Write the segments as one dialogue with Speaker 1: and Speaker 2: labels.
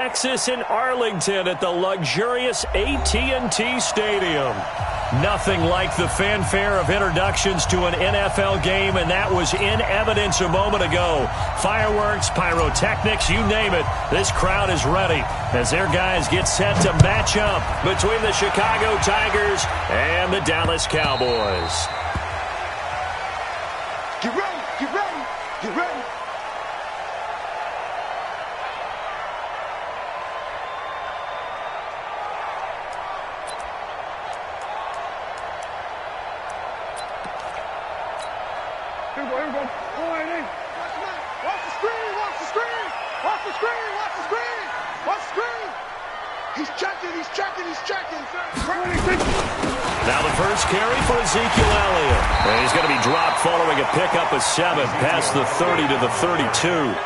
Speaker 1: Texas in Arlington at the luxurious AT&T Stadium. Nothing like the fanfare of introductions to an NFL game, and that was in evidence a moment ago. Fireworks, pyrotechnics, you name it. This crowd is ready as their guys get set to match up between the Chicago Tigers and the Dallas Cowboys.
Speaker 2: Get ready, get ready, get ready. Here we go. Watch the screen, watch the screen. Watch the screen, watch the screen. Watch the screen. He's checking, he's checking, he's checking.
Speaker 1: Now the first carry for Ezekiel Elliott. And he's going to be dropped following a pickup of 7 past the 30 to the 32.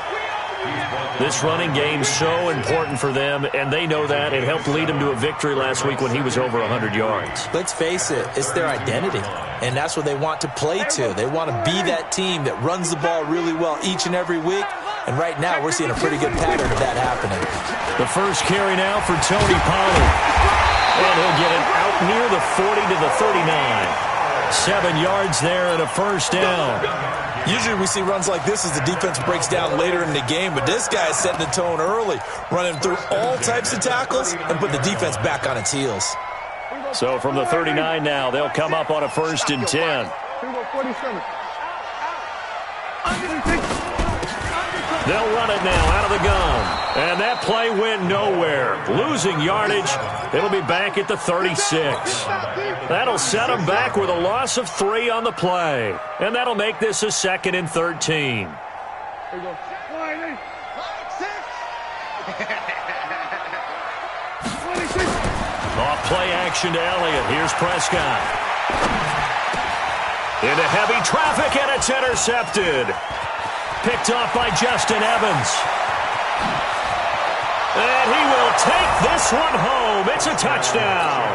Speaker 1: This running game's so important for them, and they know that. It helped lead them to a victory last week when he was over 100 yards.
Speaker 3: Let's face it, it's their identity, and that's what they want to play to. They want to be that team that runs the ball really well each and every week, and right now we're seeing a pretty good pattern of that happening.
Speaker 1: The first carry now for Tony Pollard, and he'll get it out near the 40 to the 39. 7 yards there and a first down.
Speaker 3: Usually we see runs like this as the defense breaks down later in the game, but this guy is setting the tone early, running through all types of tackles and put the defense back on its heels.
Speaker 1: So from the 39 now, they'll come up on a 1st and 10. They'll run it now out of the gun. And that play went nowhere. Losing yardage. It'll be back at the 36. That'll set them back with a loss of 3 on the play. And that'll make this a 2nd and 13. Off play action to Elliott. Here's Prescott. Into heavy traffic, and it's intercepted. Picked off by Justin Evans. And he will take this one home. It's a touchdown.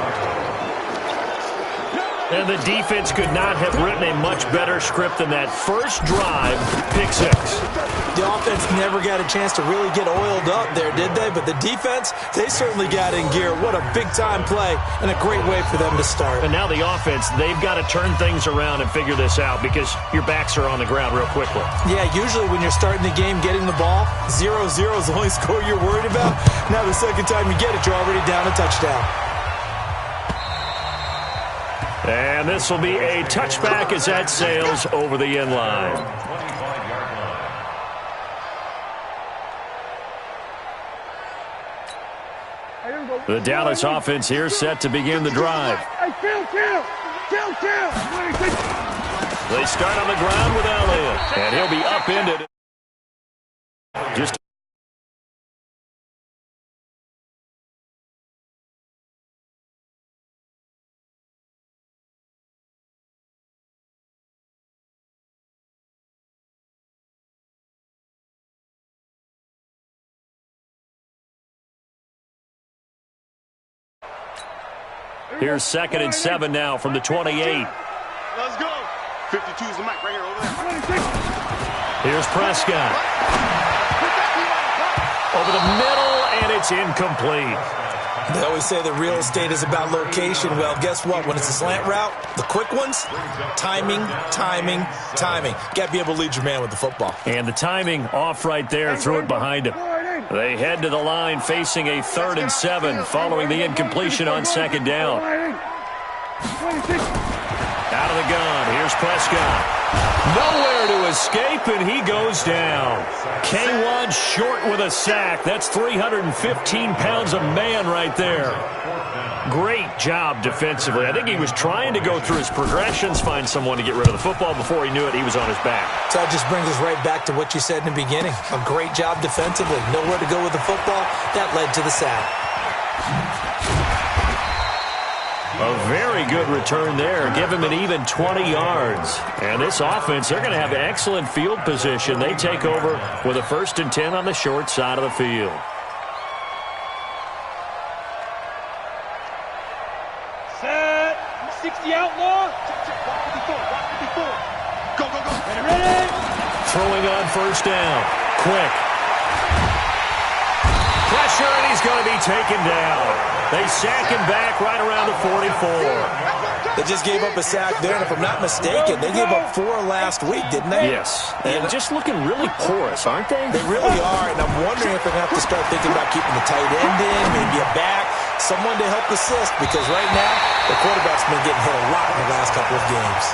Speaker 1: And the defense could not have written a much better script than that first drive, pick 6.
Speaker 3: The offense never got a chance to really get oiled up there, did they? But the defense, they certainly got in gear. What a big-time play and a great way for them to start.
Speaker 1: And now the offense, they've got to turn things around and figure this out because your backs are on the ground real quickly.
Speaker 3: Yeah, usually when you're starting the game, getting the ball, 0-0 is the only score you're worried about. Now the second time you get it, you're already down a touchdown.
Speaker 1: And this will be a touchback as that sails over the end line. The Dallas offense here set to begin the drive. They start on the ground with Elliott, and he'll be upended. Just here's 2nd and 7 now from the 28.
Speaker 2: Let's go. 52's the mic right here over there.
Speaker 1: Here's Prescott. Over the middle, and it's incomplete.
Speaker 3: They always say that real estate is about location. Well, guess what? When it's a slant route, the quick ones, timing, timing, timing. Got to be able to lead your man with the football.
Speaker 1: And the timing off right there, threw it behind him. They head to the line facing a 3rd and 7 following the incompletion on 2nd down. Out of the gun, here's Prescott. Nowhere to escape, and he goes down. K1 short with a sack. That's 315 pounds of man right there. Great job defensively. I think he was trying to go through his progressions, find someone to get rid of the football. Before he knew it, he was on his back.
Speaker 3: So that just brings us right back to what you said in the beginning. A great job defensively. Nowhere to go with the football. That led to the sack.
Speaker 1: A very good return there. Give him an even 20 yards. And this offense, they're going to have excellent field position. They take over with a 1st and 10 on the short side of the field.
Speaker 4: Set. 60 outlaw.
Speaker 2: Go, go, go.
Speaker 4: Ready.
Speaker 1: Throwing on 1st down. Quick. pressure, and he's going to be taken down. They sack him back right around the 44.
Speaker 3: They just gave up a sack there, and if I'm not mistaken, they gave up 4 last week, didn't they?
Speaker 1: Yes. And just looking really porous, aren't they?
Speaker 3: They really are, and I'm wondering if they're going to have to start thinking about keeping the tight end in, maybe a back, someone to help assist, because right now, the quarterback's been getting hit a lot in the last couple of games.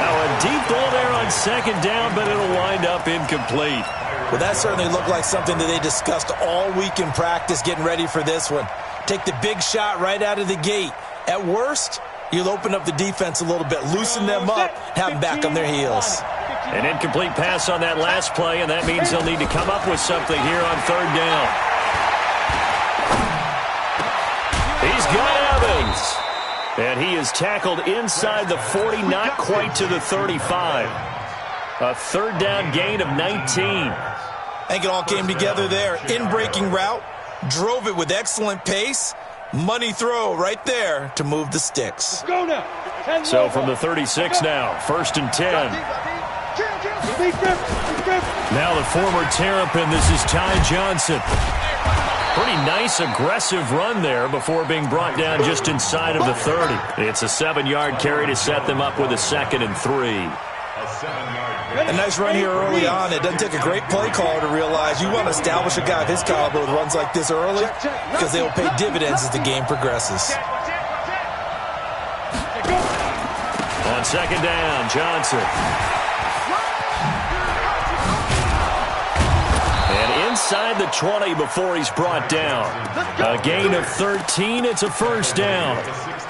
Speaker 1: Now a deep ball there on second down, but it'll wind up incomplete.
Speaker 3: Well, that certainly looked like something that they discussed all week in practice, getting ready for this one. Take the big shot right out of the gate. At worst, you'll open up the defense a little bit, loosen them up, have them back on their heels.
Speaker 1: An incomplete pass on that last play, and that means they'll need to come up with something here on third down. He's got Evans. And he is tackled inside the 40, not quite to the 35. A third down gain of 19.
Speaker 3: I think it all came together there. In-breaking route, drove it with excellent pace. Money throw right there to move the sticks.
Speaker 4: Go now.
Speaker 1: So from the 36 now, 1st and 10. Now the former Terrapin, this is Ty Johnson. Pretty nice, aggressive run there before being brought down just inside of the 30. It's a 7-yard carry to set them up with a 2nd and 3.
Speaker 3: A nice run here early on. It doesn't take a great play caller to realize you want to establish a guy of his caliber with runs like this early because they will pay dividends as the game progresses.
Speaker 1: On second down, Johnson. And inside the 20 before he's brought down. A gain of 13. It's a first down.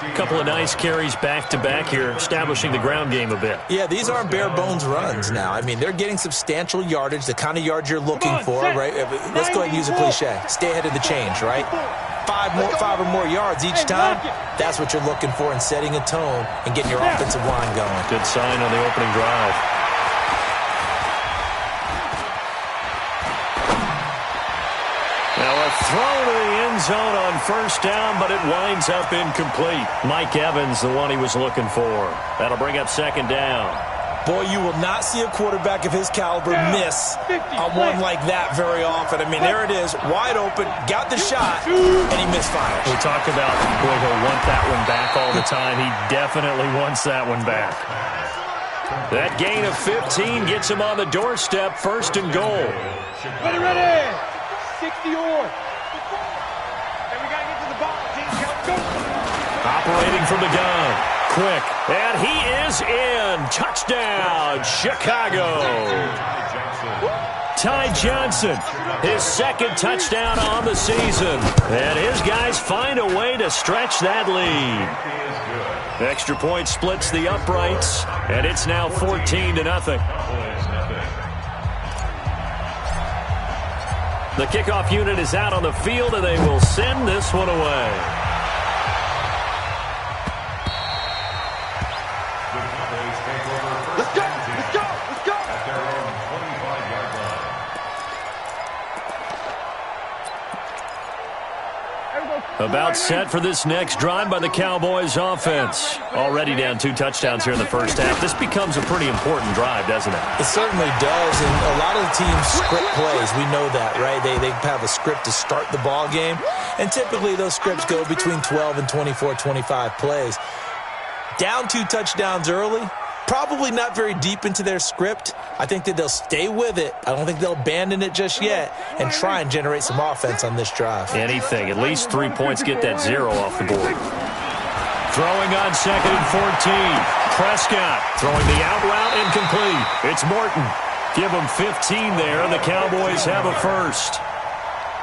Speaker 1: A couple of nice carries back-to-back here, establishing the ground game a bit.
Speaker 3: Yeah, these aren't bare-bones runs now. I mean, they're getting substantial yardage, the kind of yards you're looking for, right? Let's go ahead and use a cliche. Stay ahead of the change, right? 5 or more yards each time, that's what you're looking for in setting a tone and getting your offensive line going.
Speaker 1: Good sign on the opening drive. Now a throw to the end zone on first down, but it winds up incomplete. Mike Evans, the one he was looking for. That'll bring up second down.
Speaker 3: Boy, you will not see a quarterback of his caliber miss a one like that very often. I mean, there it is, wide open, got the shot, and he misfires.
Speaker 1: We talked about, boy, he'll want that one back all the time. He definitely wants that one back. That gain of 15 gets him on the doorstep, 1st and goal.
Speaker 4: Ready. 60 or.
Speaker 2: And we got to get to the ball, team. Go.
Speaker 1: Operating from the gun. Quick. And he is in. Touchdown, Chicago. Ty Johnson, his 2nd touchdown on the season. And his guys find a way to stretch that lead. Extra point splits the uprights, and it's now 14-0. The kickoff unit is out on the field, and they will send this one away.
Speaker 2: Let's go. Let's go. Let's go.
Speaker 5: At their own 25-yard line.
Speaker 1: About set for this next drive by the Cowboys offense. Already down 2 touchdowns here in the first half. This becomes a pretty important drive, doesn't it?
Speaker 3: It certainly does, and a lot of the teams script plays. We know that, right? They have a script to start the ball game, and typically those scripts go between 12 and 24, 25 plays. Down 2 touchdowns early, probably not very deep into their script. I think that they'll stay with it. I don't think they'll abandon it just yet and try and generate some offense on this drive.
Speaker 1: Anything. At least 3 points, get that 0 off the board. Throwing on 2nd and 14. Prescott throwing the out route incomplete. It's Morton. Give him 15 there, and the Cowboys have a first.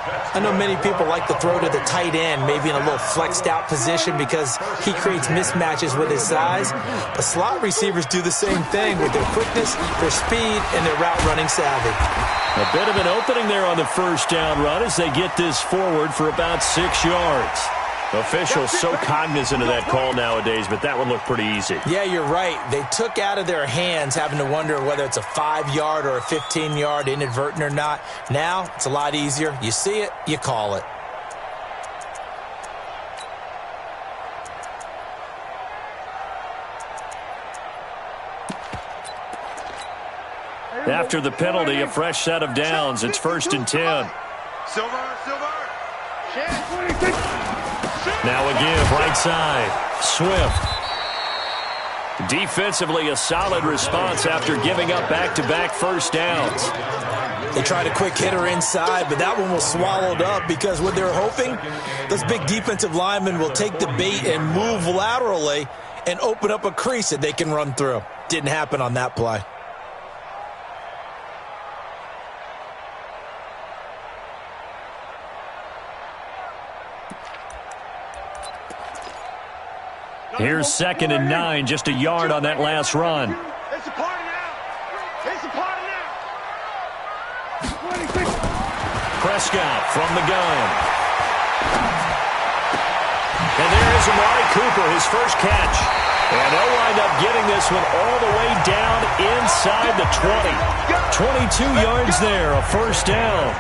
Speaker 3: I know many people like to throw to the tight end, maybe in a little flexed out position because he creates mismatches with his size. But slot receivers do the same thing with their quickness, their speed, and their route running savvy.
Speaker 1: A bit of an opening there on the first down run as they get this forward for about 6 yards. Officials so cognizant of that call nowadays, but that would look pretty easy.
Speaker 3: Yeah, you're right. They took out of their hands having to wonder whether it's a 5-yard or a 15-yard inadvertent or not. Now, it's a lot easier. You see it, you call it.
Speaker 1: After the penalty, a fresh set of downs. It's 1st and 10.
Speaker 2: Silver.
Speaker 1: Now a give right side. Swift. Defensively, a solid response after giving up back-to-back first downs.
Speaker 3: They tried a quick hitter inside, but that one was swallowed up because what they're hoping, those big defensive linemen will take the bait and move laterally and open up a crease that they can run through. Didn't happen on that play.
Speaker 1: Here's 2nd and 9, just a yard on that last run.
Speaker 2: It's a party now. It's a party now.
Speaker 1: Prescott from the gun. And there is Amari Cooper, his first catch. And they'll wind up getting this one all the way down inside the 20. 22 yards there, a first down.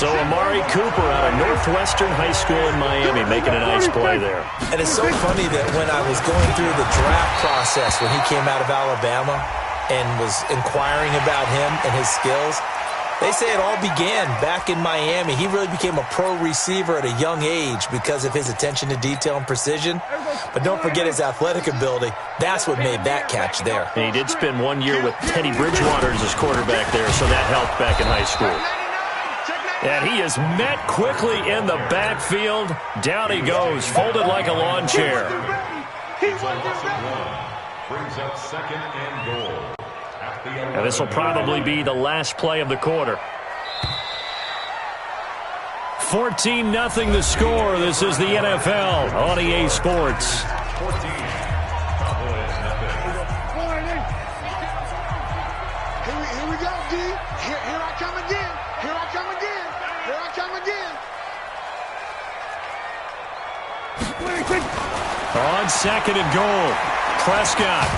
Speaker 1: So Amari Cooper out of Northwestern High School in Miami making a nice play there.
Speaker 3: And it's so funny that when I was going through the draft process when he came out of Alabama and was inquiring about him and his skills, they say it all began back in Miami. He really became a pro receiver at a young age because of his attention to detail and precision. But don't forget his athletic ability. That's what made that catch there.
Speaker 1: And he did spend 1 year with Teddy Bridgewater as his quarterback there, so that helped back in high school. And he is met quickly in the backfield. Down he goes, folded like a lawn chair.
Speaker 5: Brings up 2nd and goal.
Speaker 1: And this will probably be the last play of the quarter. 14-0 the score. This is the NFL on EA Sports.
Speaker 5: 14. Cowboys nothing.
Speaker 2: Here we go, D. Here I come again. Here I come again. Here I come again.
Speaker 1: On 2nd and goal, Prescott.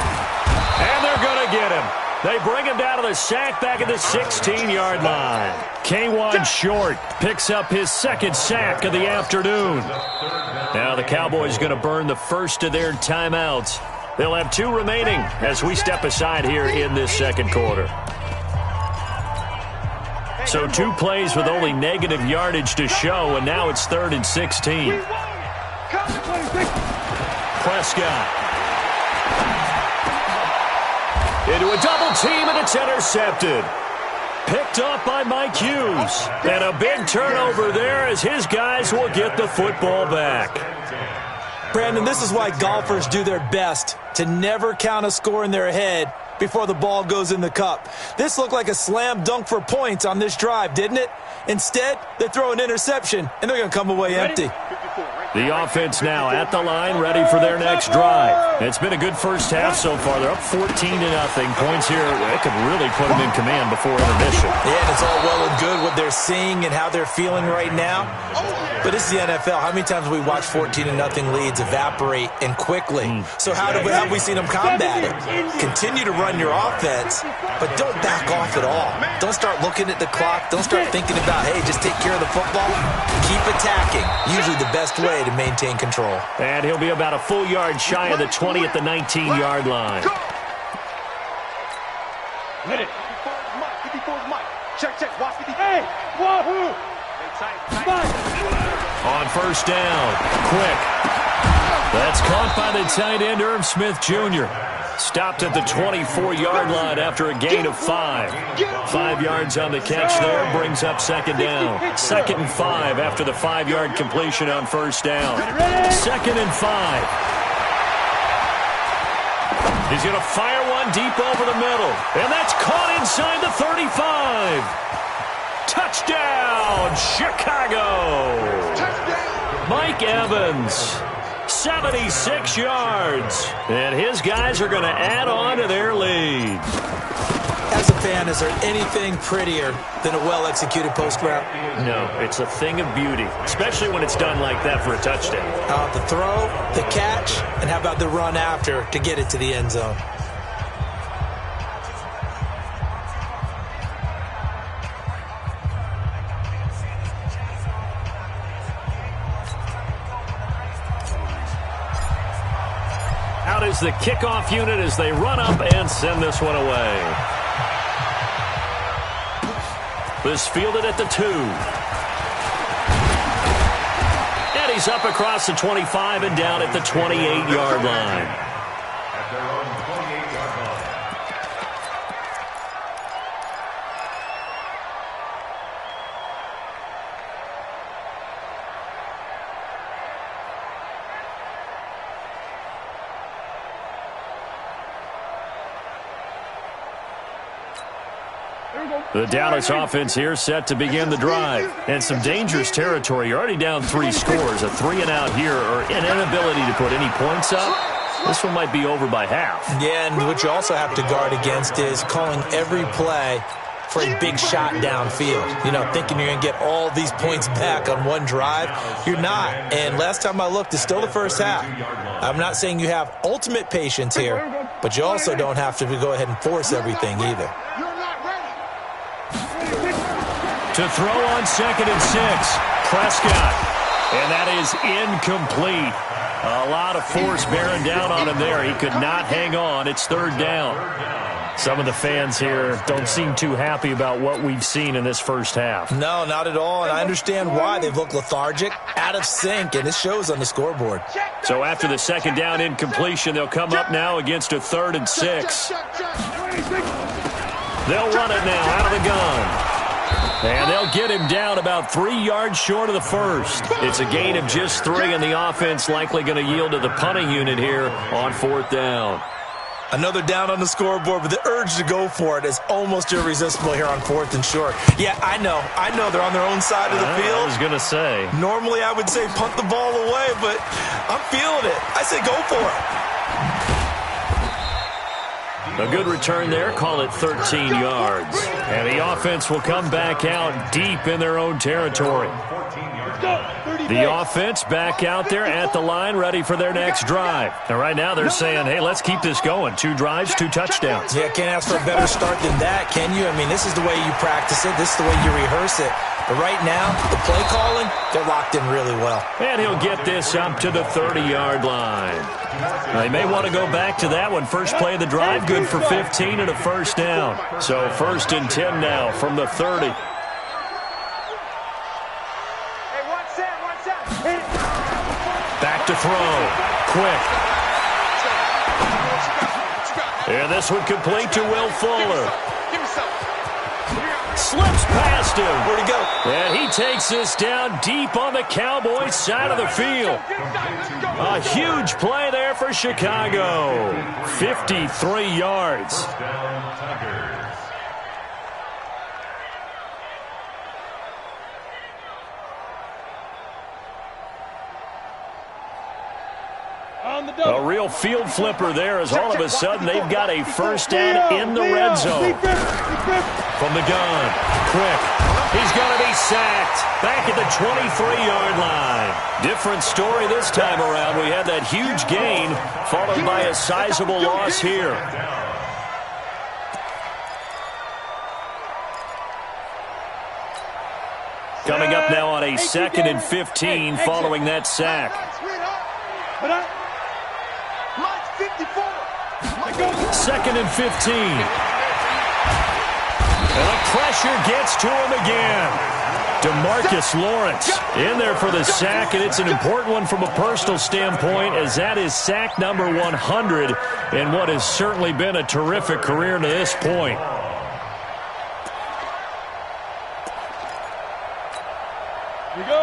Speaker 1: And they're going to get him. They bring him down to the sack back at the 16-yard line. K1 Short picks up his 2nd sack of the afternoon. Now the Cowboys going to burn the first of their timeouts. They'll have 2 remaining as we step aside here in this 2nd quarter. So 2 plays with only negative yardage to show, and now it's 3rd and 16. Prescott. Into a double team, and it's intercepted. Picked off by Mike Hughes. And a big turnover there as his guys will get the football back.
Speaker 3: Brandon, this is why golfers do their best to never count a score in their head before the ball goes in the cup. This looked like a slam dunk for points on this drive, didn't it? Instead, they throw an interception, and they're going to come away empty.
Speaker 1: The offense now at the line, ready for their next drive. It's been a good first half so far. They're up 14-0. Points here, they could really put them in command before intermission.
Speaker 3: Yeah, and it's all well and good what they're seeing and how they're feeling right now. But this is the NFL. How many times have we watched 14-0 leads evaporate and quickly? So how have we seen them combat it? Continue to run your offense, but don't back off at all. Don't start looking at the clock. Don't start thinking about, hey, just take care of the football. Keep attacking. Usually the best way to maintain control.
Speaker 1: And he'll be about a full yard shy of the 20 at the 19-yard line.
Speaker 4: Hit it. 54's Mike. Check. Watch 50. Hey, wahoo!
Speaker 1: On first down, quick. That's caught by the tight end, Irv Smith Jr. Stopped at the 24-yard line after a gain of 5. 5 yards on the catch there, brings up 2nd down. 2nd and 5 after the 5-yard completion on first down. 2nd and 5. He's going to fire one deep over the middle. And that's caught inside the 35. Touchdown, Chicago. Mike Evans. 76 yards. And his guys are going to add on to their lead.
Speaker 3: As a fan, is there anything prettier than a well-executed post route?
Speaker 1: No, it's a thing of beauty, especially when it's done like that for a touchdown.
Speaker 3: The throw, the catch, and how about the run after to get it to the end zone?
Speaker 1: Out is the kickoff unit as they run up and send this one away. This fielded at the 2. carries up across the 25 and down at the 28-yard line.
Speaker 5: At their own 28-yard line.
Speaker 1: The Dallas offense here set to begin the drive. And some dangerous territory. You're already down 3 scores. A 3-and-out here or an inability to put any points up. This one might be over by half.
Speaker 3: Yeah, and what you also have to guard against is calling every play for a big shot downfield. You know, thinking you're going to get all these points back on one drive. You're not. And last time I looked, it's still the first half. I'm not saying you have ultimate patience here, but you also don't have to go ahead and force everything either.
Speaker 1: To throw on 2nd and 6, Prescott. And that is incomplete. A lot of force bearing down on him there. He could not hang on. It's 3rd down. Some of the fans here don't seem too happy about what we've seen in this first half.
Speaker 3: No, not at all, and I understand why. They've looked lethargic, out of sync, and it shows on the scoreboard.
Speaker 1: So after the 2nd down incompletion, they'll come up now against a 3rd and 6. They'll run it now out of the gun. And they'll get him down about 3 yards short of the first. It's a gain of just 3, and the offense likely going to yield to the punting unit here on 4th down.
Speaker 3: Another down on the scoreboard, but the urge to go for it is almost irresistible here on 4th and short. Yeah, I know they're on their own side of the field.
Speaker 1: I was going to say.
Speaker 3: Normally I would say punt the ball away, but I'm feeling it. I say go for it.
Speaker 1: A good return there. Call it 13 yards. And the offense will come back out deep in their own territory. The offense back out there at the line, ready for their next drive. And right now they're saying, hey, let's keep this going. 2 drives, 2 touchdowns.
Speaker 3: Yeah, can't ask for a better start than that, can you? I mean, this is the way you practice it. This is the way you rehearse it. But right now, the play calling, they're locked in really well.
Speaker 1: And he'll get this up to the 30-yard line. They may want to go back to that one. First play of the drive, good for 15 and a first down. So 1st and 10 now from the 30. Back to throw. Quick. And this one complete to Will Fuller. Slips past him.
Speaker 3: Where'd he go?
Speaker 1: And he takes this down deep on the Cowboys side of the field. A huge play there for Chicago. 53 yards. A real field flipper there as all of a sudden they've got a first down in the red zone. From the gun, quick. He's going to be sacked back at the 23-yard line. Different story this time around. We had that huge gain followed by a sizable loss here. Coming up now on a 2nd and 15 following that sack. 2nd and 15. And the pressure gets to him again. DeMarcus Lawrence in there for the sack, and it's an important one from a personal standpoint as that is sack number 100 in what has certainly been a terrific career to this point.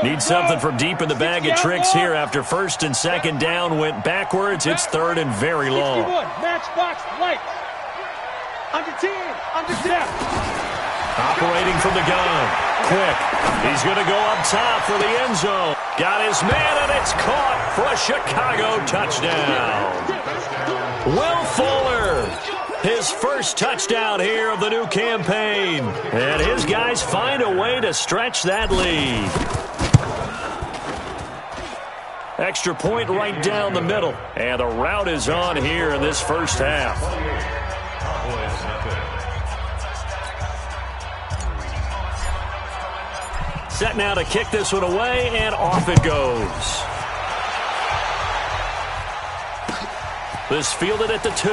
Speaker 1: Need something from deep in the bag of tricks here after 1st and 2nd down went backwards. It's 3rd and very long.
Speaker 4: Match box light. Under 10. Under 10.
Speaker 1: Operating from the gun. Quick. He's going to go up top for the end zone. Got his man, and it's caught for a Chicago touchdown. Will Fuller, his first touchdown here of the new campaign. And his guys find a way to stretch that lead. Extra point right down the middle. And the route is on here in this first half. Set now to kick this one away, and off it goes. This fielded at the 2.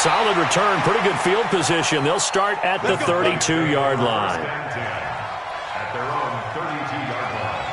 Speaker 1: Solid return, pretty good field position. They'll start at the 32-yard line.
Speaker 5: At their own 32-yard line.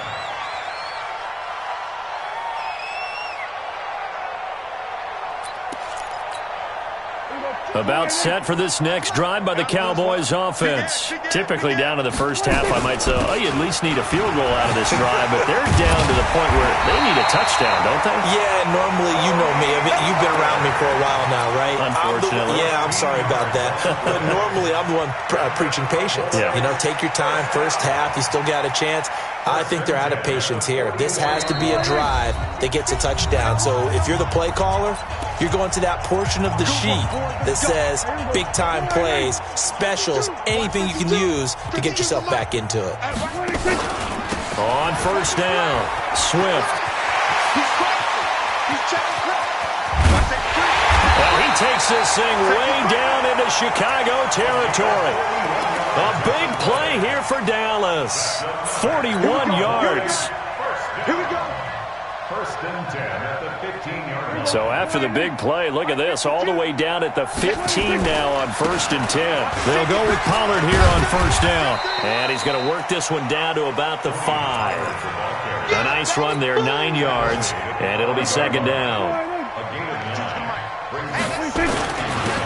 Speaker 1: About set for this next drive by the Cowboys offense. Typically down to the first half, I might say, oh, you at least need a field goal out of this drive, but they're down to the point where they need a touchdown, don't they?
Speaker 3: Yeah, normally, you know me. I mean, you've been around me for a while now, right?
Speaker 1: Unfortunately.
Speaker 3: I'm sorry about that. But normally, I'm the one preaching patience.
Speaker 1: Yeah.
Speaker 3: You know, take your time, first half, you still got a chance. I think they're out of patience here. This has to be a drive that gets a touchdown. So if you're the play caller, you're going to that portion of the sheet that says big-time plays, specials, anything you can use to get yourself back into it.
Speaker 1: On first down, Swift. Well, he takes this thing way down into Chicago territory. A big play here for Dallas. 41 yards.
Speaker 2: Here we go.
Speaker 5: First and 10 at the 15-yard line.
Speaker 1: So after the big play, look at this, all the way down at the 15 now on first and 10. They'll go with Pollard here on first down. And he's going to work this one down to about the 5. A nice run there, 9 yards, and it'll be second down.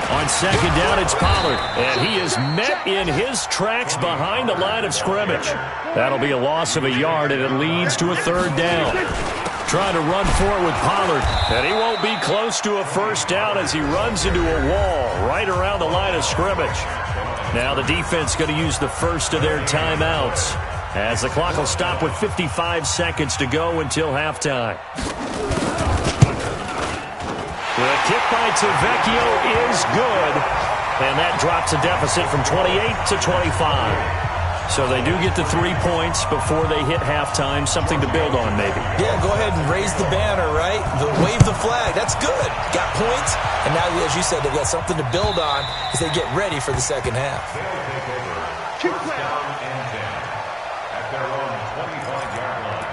Speaker 1: On second down, it's Pollard, and he is met in his tracks behind the line of scrimmage. That'll be a loss of a yard, and it leads to a third down. Trying to run for it with Pollard, and he won't be close to a first down as he runs into a wall right around the line of scrimmage. Now the defense going to use the first of their timeouts as the clock will stop with 55 seconds to go until halftime. The kick by Tavecchio is good, and that drops a deficit from 28 to 25. So they do get the 3 points before they hit halftime, something to build on maybe.
Speaker 3: Yeah, go ahead and raise the banner, right? Wave the flag. That's good. Got points, and now, as you said, they've got something to build on as they get ready for the second half.
Speaker 5: They'll take over. First down and 10 at their own 25-yard line.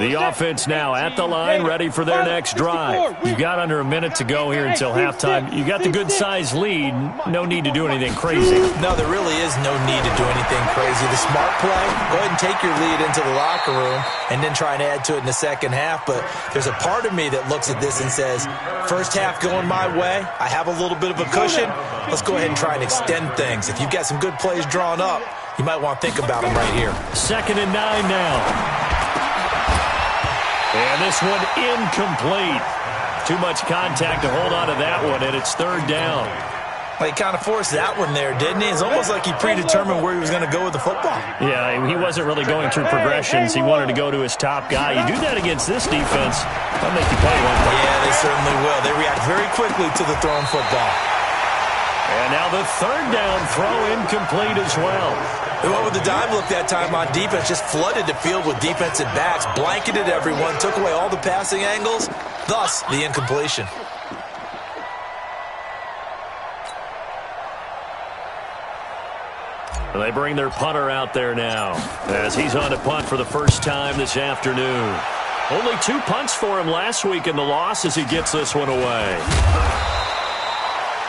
Speaker 1: The offense now at the line, ready for their next drive. You've got under a minute to go here until halftime. You got the good-sized lead. No need to do anything crazy.
Speaker 3: No, there really is no need to do anything crazy. The smart play, go ahead and take your lead into the locker room and then try and add to it in the second half. But there's a part of me that looks at this and says, first half going my way, I have a little bit of a cushion. Let's go ahead and try and extend things. If you've got some good plays drawn up, you might want to think about them right here.
Speaker 1: Second and 9 now. And this one incomplete. Too much contact to hold on to that one, and it's third down.
Speaker 3: Well, he kind of forced that one there, didn't he? It's almost like he predetermined where he was going to go with the football.
Speaker 1: Yeah, he wasn't really going through progressions. He wanted to go to his top guy. You do that against this defense, they'll make you pay one.
Speaker 3: Yeah, they certainly will. They react very quickly to the thrown football.
Speaker 1: And now the third down throw incomplete as well.
Speaker 3: They went with the dime look that time on defense, just flooded the field with defensive backs, blanketed everyone, took away all the passing angles, thus the incompletion.
Speaker 1: They bring their punter out there now as he's on to punt for the first time this afternoon. Only 2 punts for him last week in the loss as he gets this one away.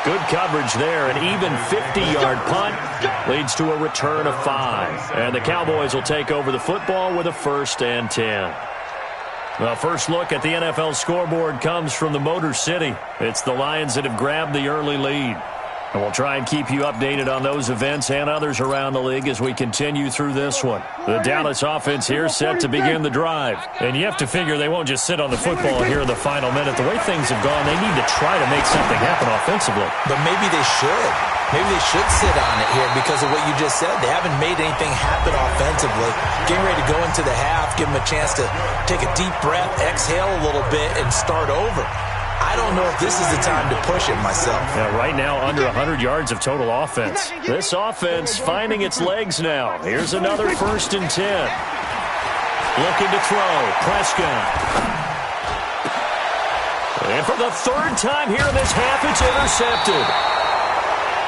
Speaker 1: Good coverage there. An even 50-yard punt leads to a return of 5. And the Cowboys will take over the football with a first and 10. The first look at the NFL scoreboard comes from the Motor City. It's the Lions that have grabbed the early lead. And we'll try and keep you updated on those events and others around the league as we continue through this one. The Dallas offense here set to begin the drive. And you have to figure they won't just sit on the football here in the final minute. The way things have gone, they need to try to make something happen offensively.
Speaker 3: But maybe they should. Maybe they should sit on it here because of what you just said. They haven't made anything happen offensively. Getting ready to go into the half, give them a chance to take a deep breath, exhale a little bit, and start over. I don't know if this is the time to push it myself.
Speaker 1: Yeah, right now, under 100 yards of total offense. This offense finding its legs now. Here's another first and 10. Looking to throw. Prescott. And for the third time here in this half, it's intercepted.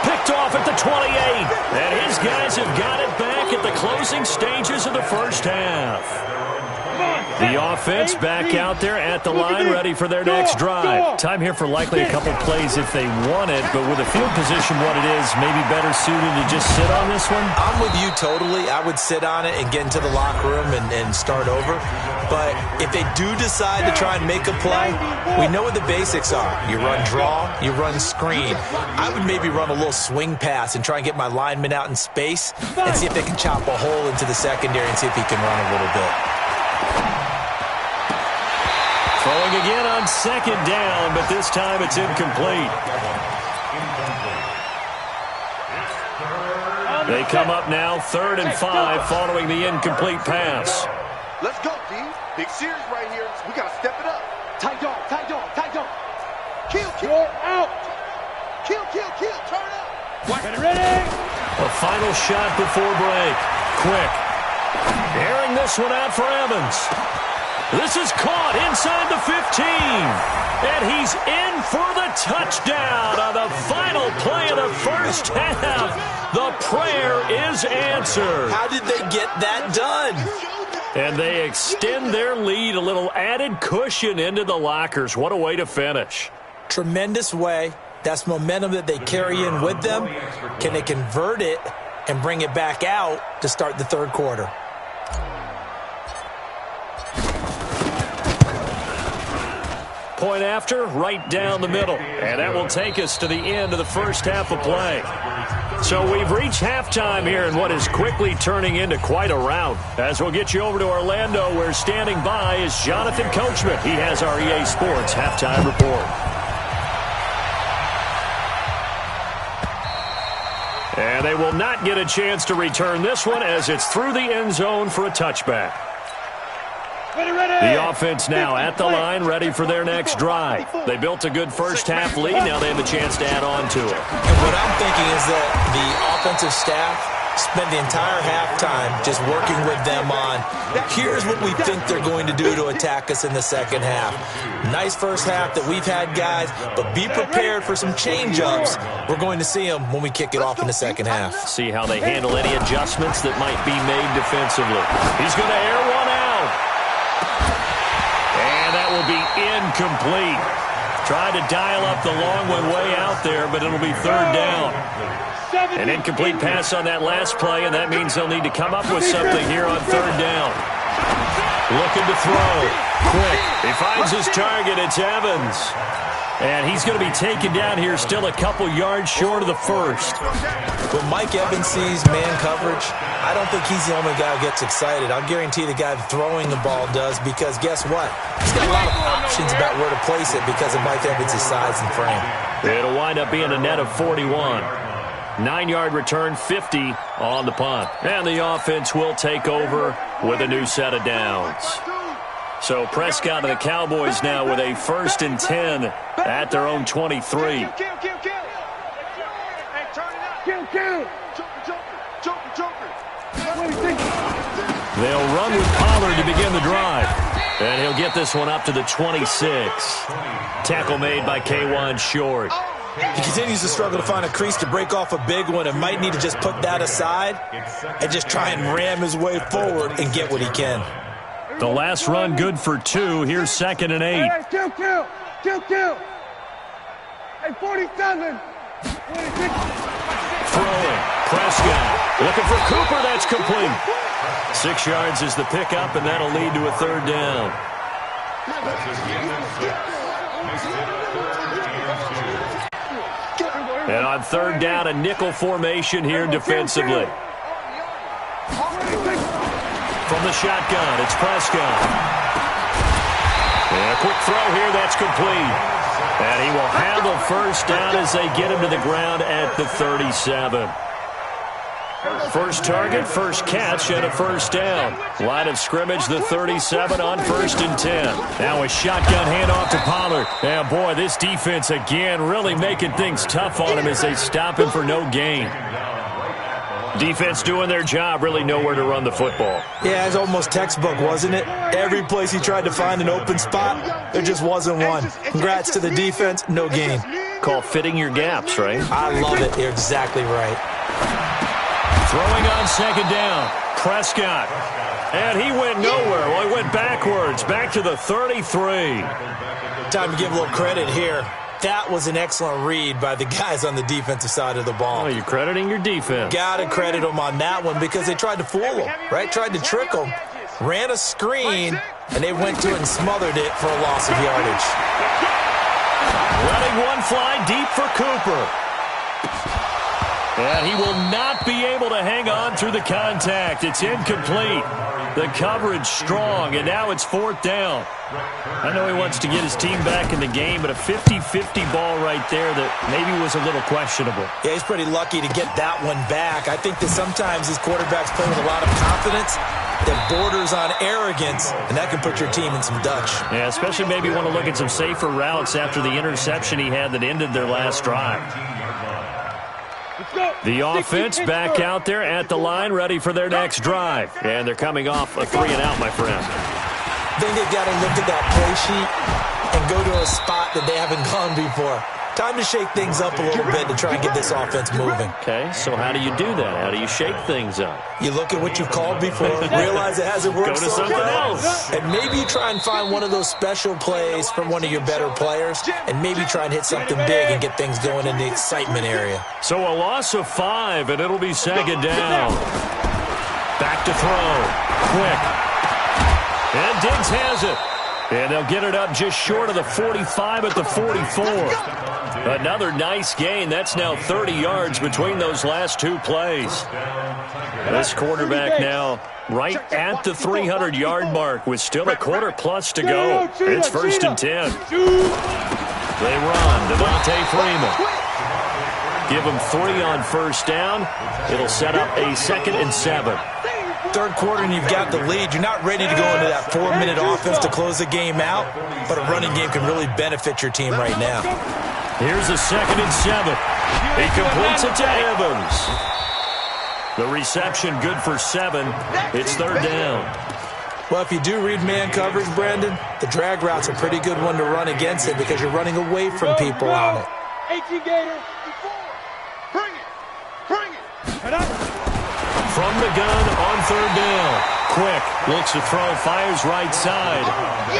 Speaker 1: Picked off at the 28. And his guys have got it back at the closing stages of the first half. The offense back out there at the line, ready for their next drive. Time here for likely a couple plays if they want it, but with the field position what it is, maybe better suited to just sit on this one?
Speaker 3: I'm with you totally. I would sit on it and get into the locker room and start over. But if they do decide to try and make a play, we know what the basics are. You run draw, you run screen. I would maybe run a little swing pass and try and get my lineman out in space and see if they can chop a hole into the secondary and see if he can run a little bit.
Speaker 1: Throwing again on second down, but this time it's incomplete. They come up now 3rd and 5 following the incomplete pass.
Speaker 4: Let's go, D. Big series right here. We got to step it up. Tight dog, tight dog, tight dog. Kill, kill. Out. Kill, kill, kill. Turn up.
Speaker 2: Get it ready.
Speaker 1: A final shot before break. Quick. Airing this one out for Evans. This is caught inside the 15. And he's in for the touchdown on the final play of the first half. The prayer is answered.
Speaker 3: How did they get that done?
Speaker 1: And they extend their lead, a little added cushion into the lockers. What a way to finish.
Speaker 3: Tremendous way. That's momentum that they carry in with them. Can they convert it and bring it back out to start the third quarter?
Speaker 1: Point after, right down the middle. And that will take us to the end of the first half of play. So we've reached halftime here in what is quickly turning into quite a rout. As we'll get you over to Orlando, where standing by is Jonathan Coachman. He has our EA Sports halftime report. And they will not get a chance to return this one as it's through the end zone for a touchback. The offense now at the line, ready for their next drive. They built a good first half lead. Now they have a chance to add on to it.
Speaker 3: And what I'm thinking is that the offensive staff spent the entire halftime just working with them on, here's what we think they're going to do to attack us in the second half. Nice first half that we've had, guys, but be prepared for some change-ups. We're going to see them when we kick it off in the second half.
Speaker 1: See how they handle any adjustments that might be made defensively. He's going to air one out. And that will be incomplete. Tried to dial up the long one way out there, but it'll be third down. An incomplete pass on that last play, and that means they'll need to come up with something here on third down. Looking to throw. Quick. He finds his target. It's Evans. And he's going to be taken down here still a couple yards short of the first.
Speaker 3: When Mike Evans sees man coverage, I don't think he's the only guy who gets excited. I'll guarantee the guy throwing the ball does, because guess what? He's got a lot of options about where to place it because of Mike Evans' size and frame.
Speaker 1: It'll wind up being a net of 41. 9-yard return, 50 on the punt. And the offense will take over with a new set of downs. So Prescott and the Cowboys now with a 1st and 10 at their own 23. They'll run with Pollard to begin the drive. And he'll get this one up to the 26. Tackle made by K'Wan Short.
Speaker 3: He continues to struggle to find a crease to break off a big one and might need to just put that aside and just try and ram his way forward and get what he can.
Speaker 1: The last run good for 2. Here's 2nd and 8.
Speaker 2: Hey, kill. Hey, 47.
Speaker 1: Throwing. Prescott looking for Cooper. That's complete. 6 yards is the pickup, and that'll lead to a third down. And on third down, a nickel formation here defensively. From the shotgun, it's Prescott. And a quick throw here, that's complete. And he will handle first down as they get him to the ground at the 37. First target, first catch, and a first down. Line of scrimmage, the 37 on 1st and 10. Now a shotgun handoff to Pollard. And boy, this defense again really making things tough on him as they stop him for no gain. Defense doing their job, really nowhere to run the football.
Speaker 3: Yeah, it's almost textbook, wasn't it? Every place he tried to find an open spot, there just wasn't one. Congrats to the defense, no gain.
Speaker 1: Call fitting your gaps, right?
Speaker 3: I love it. You're exactly right.
Speaker 1: Throwing on 2nd down, Prescott. And he went nowhere. Well, he went backwards, back to the 33.
Speaker 3: Time to give a little credit here. That was an excellent read by the guys on the defensive side of the ball.
Speaker 1: Oh, you're crediting your defense.
Speaker 3: Got to credit them on that one because they tried to fool them, right? Tried to trick them, ran a screen, and they went to it and smothered it for a loss of yardage.
Speaker 1: Letting one fly deep for Cooper. And he will not be able to hang on through the contact. It's incomplete. The coverage strong, and now it's 4th down. I know he wants to get his team back in the game, but a 50-50 ball right there that maybe was a little questionable.
Speaker 3: Yeah, he's pretty lucky to get that one back. I think that sometimes these quarterbacks play with a lot of confidence that borders on arrogance, and that can put your team in some Dutch.
Speaker 1: Yeah, especially maybe want to look at some safer routes after the interception he had that ended their last drive. The offense back out there at the line, ready for their next drive. And they're coming off a 3-and-out, my friend.
Speaker 3: I think they've got to look at that play sheet and go to a spot that they haven't gone before. Time to shake things up a little bit to try and get this offense moving.
Speaker 1: Okay, so how do you do that? How do you shake things up?
Speaker 3: You look at what you've called before, realize it hasn't worked
Speaker 1: so
Speaker 3: well,
Speaker 1: else.
Speaker 3: and maybe you try and find one of those special plays from one of your better players, and maybe try and hit something big and get things going in the excitement area.
Speaker 1: So a loss of 5, and it'll be 2nd down. Back to throw. Quick. And Diggs has it. And they'll get it up just short of the 45 at the 44. Another nice gain. That's now 30 yards between those last 2 plays. This quarterback now right at the 300-yard mark with still a quarter plus to go. It's 1st and 10. They run. Devontae Freeman. Give him 3 on 1st down. It'll set up a 2nd and 7.
Speaker 3: 3rd quarter and you've got the lead. You're not ready to go into that 4-minute offense to close the game out, but a running game can really benefit your team right now.
Speaker 1: Here's a 2nd and 7. He completes it to Evans. The reception good for 7. It's 3rd down.
Speaker 3: Well, if you do read man coverage, Brandon, the drag route's a pretty good one to run against it because you're running away from people on it.
Speaker 2: 18 Gator, 4. Bring it.
Speaker 1: From the gun on 3rd down. Quick, looks to throw, fires right side.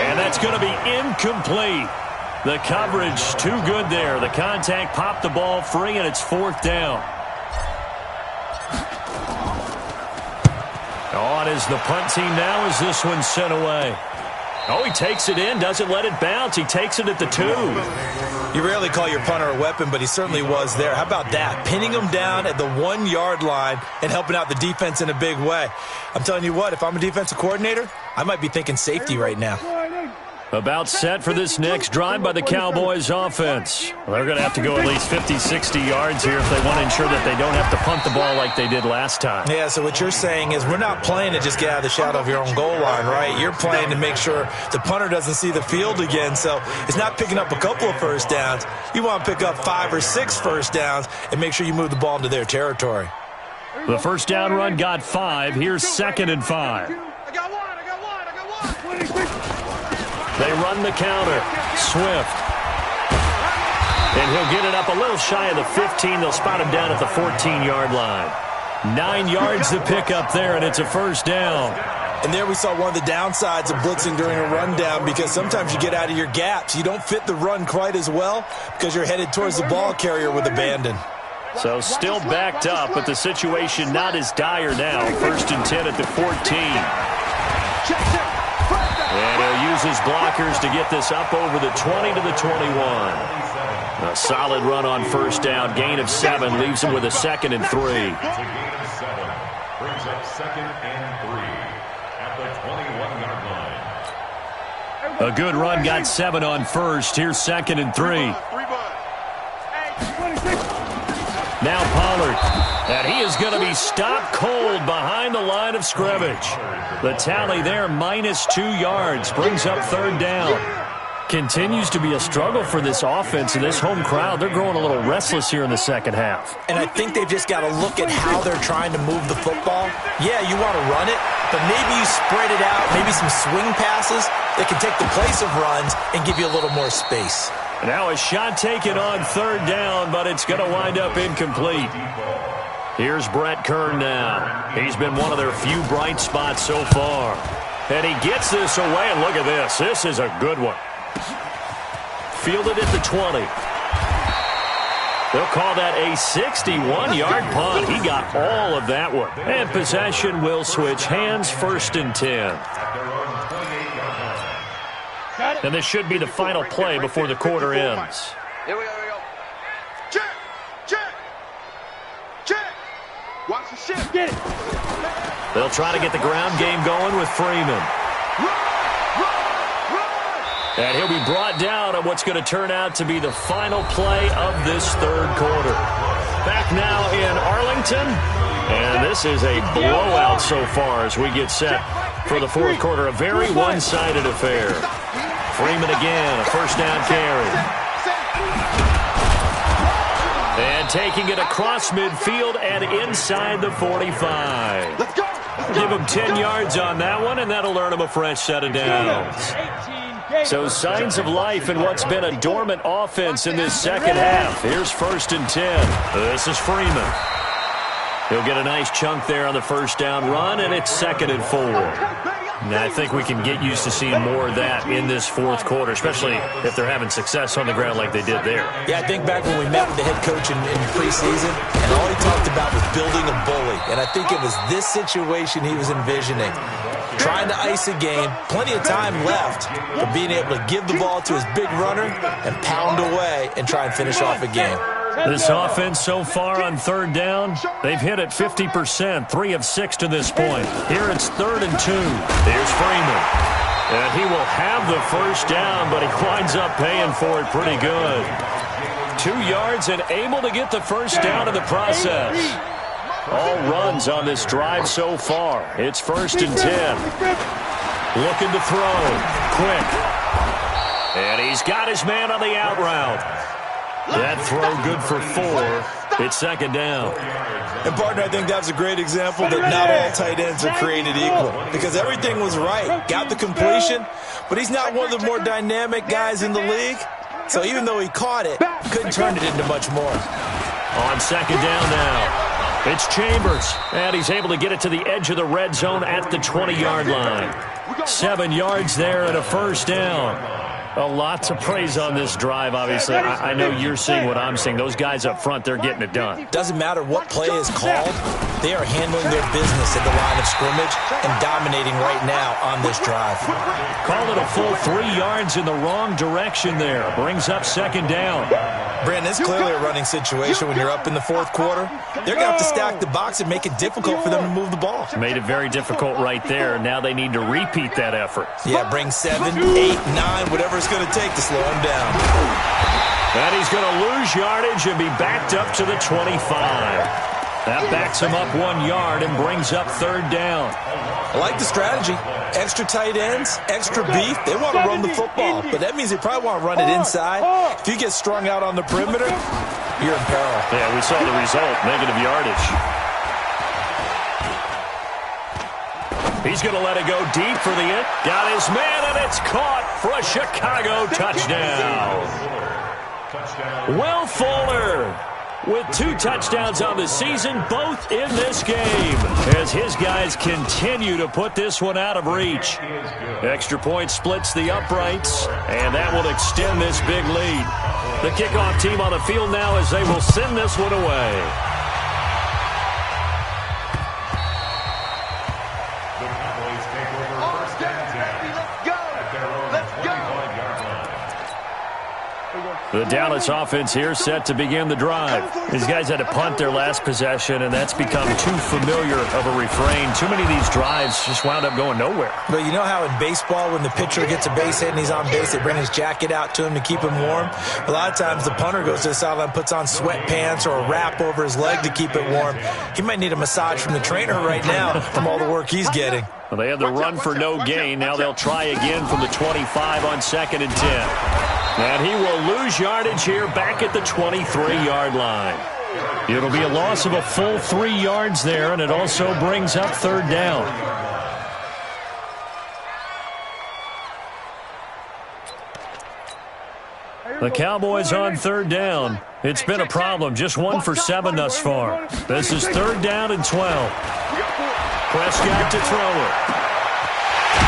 Speaker 1: And that's going to be incomplete. The coverage too good there. The contact popped the ball free, and it's 4th down. On is the punt team now as this one's sent away. Oh, he takes it in, doesn't let it bounce. He takes it at the 2.
Speaker 3: You rarely call your punter a weapon, but he certainly was there. How about that? Pinning him down at the 1-yard line and helping out the defense in a big way. I'm telling you what, if I'm a defensive coordinator, I might be thinking safety right now.
Speaker 1: About set for this next drive by the Cowboys offense. Well, they're going to have to go at least 50, 60 yards here if they want to ensure that they don't have to punt the ball like they did last time.
Speaker 3: Yeah, so what you're saying is we're not playing to just get out of the shadow of your own goal line, right? You're playing to make sure the punter doesn't see the field again. So it's not picking up a couple of 1st downs. You want to pick up 5 or 6 1st downs and make sure you move the ball into their territory.
Speaker 1: The 1st down run got 5. Here's 2nd and 5.
Speaker 2: I got one.
Speaker 1: They run the counter. Swift. And he'll get it up a little shy of the 15. They'll spot him down at the 14-yard line. 9 yards to pick up there, and it's a 1st down.
Speaker 3: And there we saw one of the downsides of blitzing during a rundown because sometimes you get out of your gaps. You don't fit the run quite as well because you're headed towards the ball carrier with abandon.
Speaker 1: So still backed up, but the situation not as dire now. 1st and 10 at the 14. And he'll use his blockers to get this up over the 20 to the 21. A solid run on 1st down. Gain of 7 leaves him with a 2nd and 3.
Speaker 5: Brings up 2nd and 3 at the 21-yard line.
Speaker 1: A good run got 7 on 1st. Here's 2nd and 3. Now Pollard. And he is going to be stopped cold behind the line of scrimmage. The tally there, -2 yards, brings up 3rd down. Continues to be a struggle for this offense and this home crowd. They're growing a little restless here in the 2nd half.
Speaker 3: And I think they've just got to look at how they're trying to move the football. Yeah, you want to run it, but maybe you spread it out, maybe some swing passes that can take the place of runs and give you a little more space.
Speaker 1: Now a shot taken on 3rd down, but it's going to wind up incomplete. Here's Brett Kern now. He's been one of their few bright spots so far. And he gets this away, and look at this. This is a good one. Fielded at the 20. They'll call that a 61-yard punt. He got all of that one. And possession will switch hands, 1st and 10. And this should be the final play before the quarter ends.
Speaker 4: Here we go. Check. Watch the shift. Get it.
Speaker 1: They'll try to get the ground game going with Freeman. And he'll be brought down on what's going to turn out to be the final play of this third quarter. Back now in Arlington. And this is a blowout so far as we get set for the fourth quarter. A very one-sided affair. Freeman again, a first down carry. And taking it across midfield and inside the 45.
Speaker 2: Let's go.
Speaker 1: Give him 10 yards on that one, and that'll earn him a fresh set of downs. So signs of life in what's been a dormant offense in this second half. Here's 1st and 10. This is Freeman. He'll get a nice chunk there on the first down run, and it's 2nd and 4. Now, I think we can get used to seeing more of that in this fourth quarter, especially if they're having success on the ground like they did there.
Speaker 3: Yeah, I think back when we met with the head coach in preseason, and all he talked about was building a bully. And I think it was this situation he was envisioning. Trying to ice a game, plenty of time left, but being able to give the ball to his big runner and pound away and try and finish off a game.
Speaker 1: This offense so far on 3rd down, they've hit it 50%, 3 of 6 to this point. Here it's 3rd and 2. Here's Freeman. And he will have the first down, but he winds up paying for it pretty good. 2 yards and able to get the first down in the process. All runs on this drive so far. It's 1st and 10. Looking to throw. Quick. And he's got his man on the out route. That throw good for 4. It's 2nd down.
Speaker 3: And, partner, I think that's a great example that not all tight ends are created equal. Because everything was right. Got the completion, but he's not one of the more dynamic guys in the league. So even though he caught it, couldn't turn it into much more.
Speaker 1: On 2nd down now, it's Chambers. And he's able to get it to the edge of the red zone at the 20-yard line. 7 yards there and a first down. A lot to praise on this drive, obviously. I know you're seeing what I'm seeing. Those guys up front, they're getting it done.
Speaker 3: Doesn't matter what play is called. They are handling their business at the line of scrimmage and dominating right now on this drive.
Speaker 1: Call it a full 3 yards in the wrong direction there. Brings up 2nd down.
Speaker 3: Brandon, it's clearly a running situation when you're up in the fourth quarter. They're going to have to stack the box and make it difficult for them to move the ball.
Speaker 1: Made it very difficult right there. Now they need to repeat that effort.
Speaker 3: Yeah, bring 7, 8, 9, whatever it's going to take to slow him down.
Speaker 1: And he's going to lose yardage and be backed up to the 25. That backs him up 1 yard and brings up 3rd down.
Speaker 3: I like the strategy. Extra tight ends, extra beef. They want to run the football, but that means they probably want to run it inside. If you get strung out on the perimeter, you're in peril.
Speaker 1: Yeah, we saw the result, negative yardage. He's going to let it go deep for the end. Got his man, and it's caught for a Chicago touchdown. Will Fuller with 2 touchdowns on the season, both in this game, as his guys continue to put this one out of reach. Extra point splits the uprights, and that will extend this big lead. The kickoff team on the field now as they will send this one away. The Dallas offense here set to begin the drive. These guys had to punt their last possession, and that's become too familiar of a refrain. Too many of these drives just wound up going nowhere.
Speaker 3: But you know how in baseball, when the pitcher gets a base hit and he's on base, they bring his jacket out to him to keep him warm? A lot of times the punter goes to the sideline, puts on sweatpants or a wrap over his leg to keep it warm. He might need a massage from the trainer right now from all the work he's getting.
Speaker 1: Well, they have the run for no gain. Now they'll try again from the 25 on 2nd and 10. And he will lose yardage here back at the 23-yard line. It'll be a loss of a full 3 yards there, and it also brings up 3rd down. The Cowboys on third down. It's been a problem. Just 1 for 7 thus far. This is third down and 12. Prescott to throw it.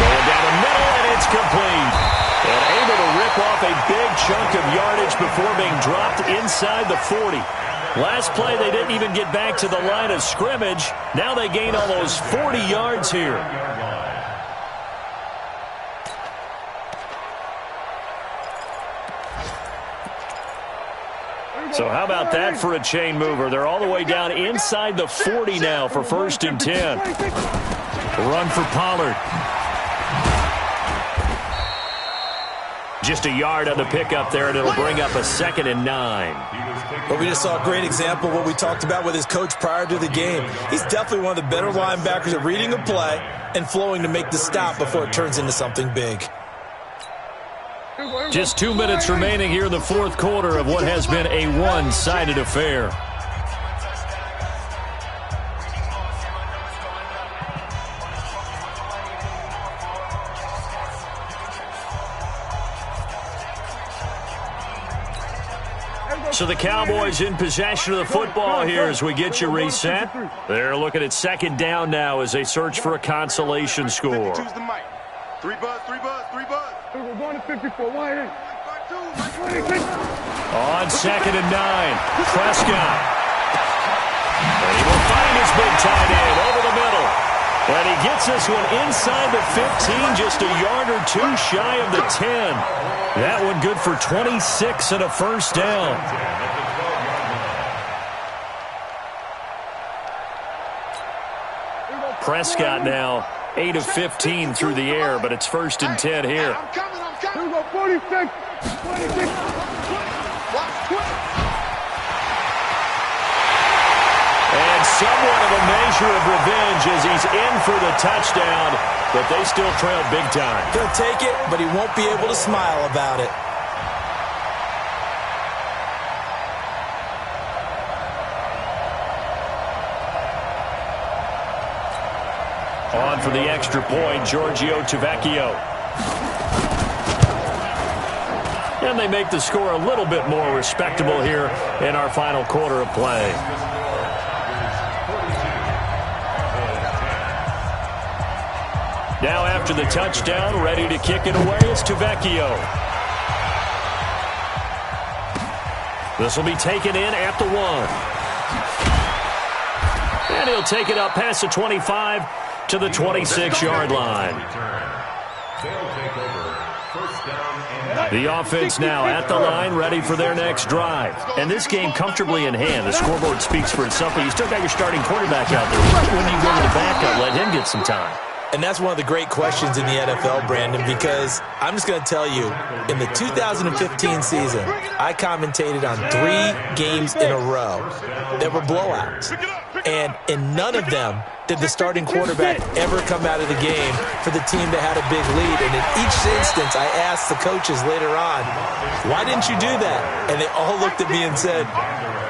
Speaker 1: Going down the middle, and it's complete. And able to rip off a big chunk of yardage before being dropped inside the 40. Last play, they didn't even get back to the line of scrimmage. Now they gain almost 40 yards here. So how about that for a chain mover? They're all the way down inside the 40 now for 1st and 10. Run for Pollard. Just a yard on the pickup there, and it'll bring up a 2nd and 9.
Speaker 3: Well, we just saw a great example of what we talked about with his coach prior to the game. He's definitely one of the better linebackers at reading a play and flowing to make the stop before it turns into something big.
Speaker 1: Just 2 minutes remaining here in the fourth quarter of what has been a one-sided affair. So the Cowboys in possession of the football here as we get you reset. They're looking at 2nd down now as they search for a consolation score.
Speaker 4: 3 buzz, 3 buzz, 3 buzz.
Speaker 2: We're going to 54. Wide in.
Speaker 1: On 2nd and 9, Prescott. And he will find his big tight end over the middle. And he gets this one inside the 15, just a yard or 2 shy of the 10. That one good for 26 and a 1st down. Prescott now 8 of 15 through the air, but it's 1st and 10 here.
Speaker 2: I'm coming. Here we go, 46. 26.
Speaker 1: And somewhat of a measure of revenge as he's in for the touchdown, but they still trail big time.
Speaker 3: He'll take it, but he won't be able to smile about it.
Speaker 1: On for the extra point, Giorgio Tavecchio. And they make the score a little bit more respectable here in our final quarter of play. Now after the touchdown, ready to kick it away is Tavecchio. This will be taken in at the 1. And he'll take it up past the 25 to the 26-yard line. The offense now at the line, ready for their next drive. And this game comfortably in hand. The scoreboard speaks for itself, but you still got your starting quarterback out there. When you go to the backup, let him get some time.
Speaker 3: And that's one of the great questions in the NFL, Brandon, because I'm just going to tell you, in the 2015 season, I commentated on 3 games in a row that were blowouts. And in none of them did the starting quarterback ever come out of the game for the team that had a big lead. And in each instance, I asked the coaches later on, why didn't you do that? And they all looked at me and said,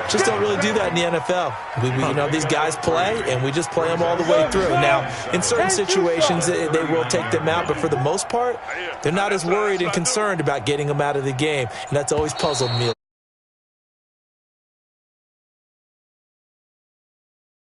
Speaker 3: just don't really do that in the NFL. These guys play, and we just play them all the way through. Now, in certain situations, they will take them out, but for the most part, they're not as worried and concerned about getting them out of the game, and that's always puzzled me.